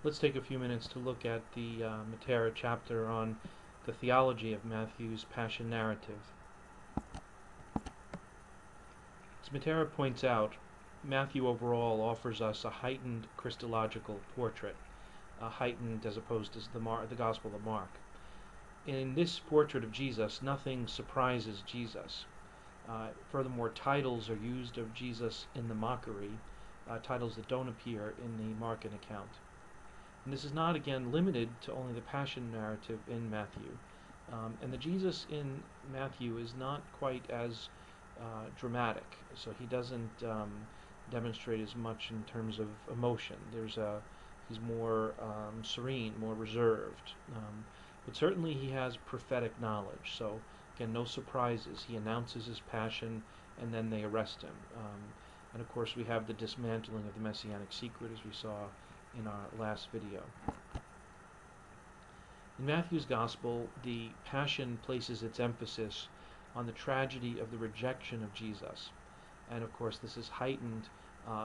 Let's take a few minutes to look at the Matera chapter on the theology of Matthew's Passion narrative. As Matera points out, Matthew overall offers us a heightened Christological portrait, heightened as opposed to the Gospel of Mark. In this portrait of Jesus, nothing surprises Jesus. Furthermore, titles are used of Jesus in the mockery, titles that don't appear in the Markan account. And this is not, again, limited to only the Passion narrative in Matthew. And the Jesus in Matthew is not quite as dramatic, so he doesn't demonstrate as much in terms of emotion. He's more serene, more reserved. But certainly he has prophetic knowledge, so again, no surprises. He announces his passion, and then they arrest him. And of course, we have the dismantling of the Messianic secret, as we saw in our last video. In Matthew's Gospel, the Passion places its emphasis on the tragedy of the rejection of Jesus. And of course, this is heightened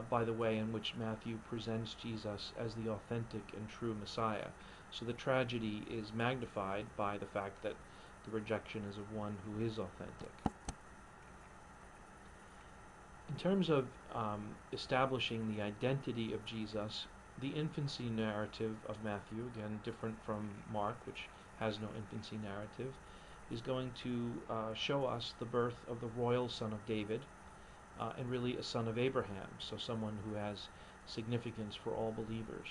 by the way in which Matthew presents Jesus as the authentic and true Messiah. So the tragedy is magnified by the fact that the rejection is of one who is authentic. In terms of establishing the identity of Jesus, the infancy narrative of Matthew, again different from Mark, which has no infancy narrative, is going to show us the birth of the royal son of David, and really a son of Abraham, so someone who has significance for all believers.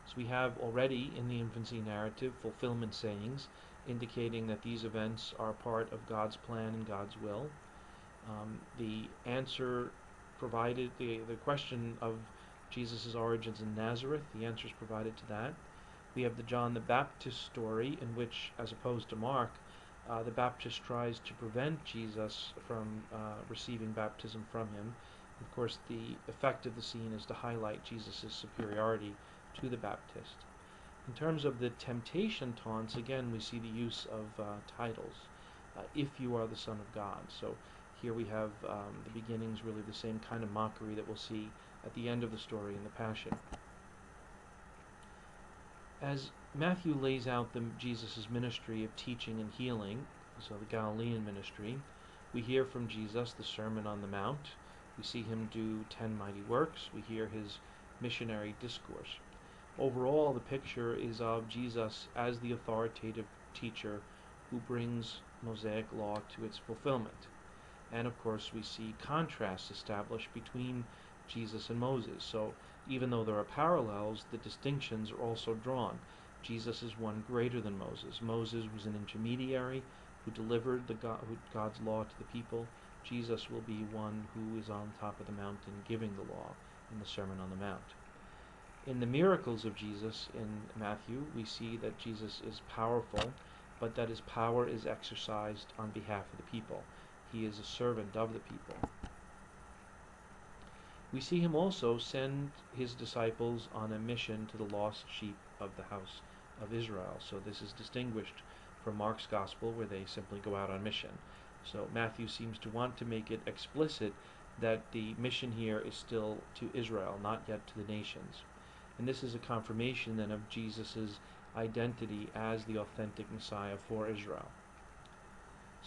So we have already in the infancy narrative fulfillment sayings indicating that these events are part of God's plan and God's will. The answer provided, the question of Jesus' origins in Nazareth, the answer is provided to that. We have the John the Baptist story in which, as opposed to Mark, the Baptist tries to prevent Jesus from receiving baptism from him. Of course, the effect of the scene is to highlight Jesus' superiority to the Baptist. In terms of the temptation taunts, again, we see the use of titles. If you are the Son of God. So here we have the beginnings, really the same kind of mockery that we'll see at the end of the story in the Passion. As Matthew lays out Jesus' ministry of teaching and healing, so the Galilean ministry, we hear from Jesus the Sermon on the Mount. We see him do 10 mighty works. We hear his missionary discourse. Overall, the picture is of Jesus as the authoritative teacher who brings Mosaic law to its fulfillment. And of course, we see contrasts established between Jesus and Moses. So even though there are parallels, the distinctions are also drawn. Jesus is one greater than Moses. Moses was an intermediary who delivered God's law to the people. Jesus will be one who is on top of the mountain giving the law in the Sermon on the Mount. In the miracles of Jesus in Matthew, we see that Jesus is powerful, but that his power is exercised on behalf of the people. He is a servant of the people. We see him also send his disciples on a mission to the lost sheep of the house of Israel. So this is distinguished from Mark's Gospel, where they simply go out on mission. So Matthew seems to want to make it explicit that the mission here is still to Israel, not yet to the nations. And this is a confirmation then of Jesus' identity as the authentic Messiah for Israel.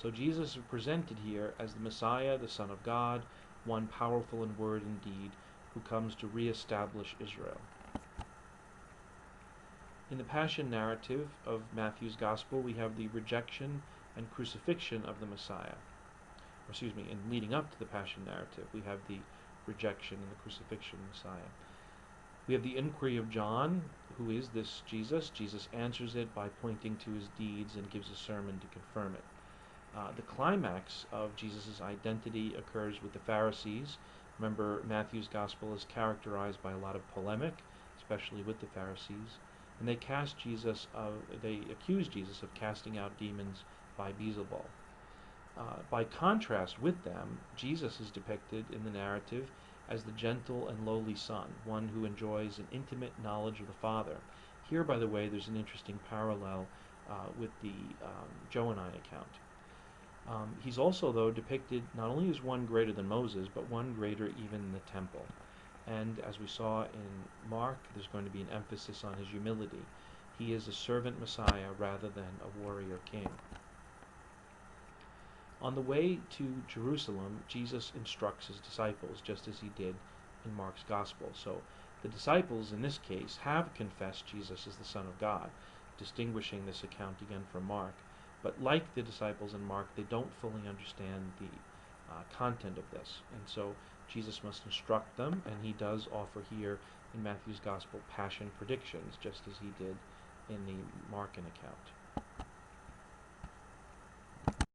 So Jesus is presented here as the Messiah, the Son of God, one powerful in word and deed, who comes to reestablish Israel. In the Passion narrative of Matthew's Gospel, we have the rejection and crucifixion of the Messiah. In leading up to the Passion narrative, we have the rejection and the crucifixion of the Messiah. We have the inquiry of John, who is this Jesus? Jesus answers it by pointing to his deeds and gives a sermon to confirm it. The climax of Jesus' identity occurs with the Pharisees. Remember, Matthew's Gospel is characterized by a lot of polemic, especially with the Pharisees. And they accuse Jesus of casting out demons by Beelzebul. By contrast with them, Jesus is depicted in the narrative as the gentle and lowly Son, one who enjoys an intimate knowledge of the Father. Here, by the way, there's an interesting parallel with the Johannine account. He's also, though, depicted not only as one greater than Moses, but one greater even in the temple. And as we saw in Mark, there's going to be an emphasis on his humility. He is a servant Messiah rather than a warrior king. On the way to Jerusalem, Jesus instructs his disciples, just as he did in Mark's Gospel. So the disciples, in this case, have confessed Jesus as the Son of God, distinguishing this account again from Mark. But like the disciples in Mark, they don't fully understand the content of this. And so Jesus must instruct them, and he does offer here in Matthew's Gospel passion predictions, just as he did in the Markan account.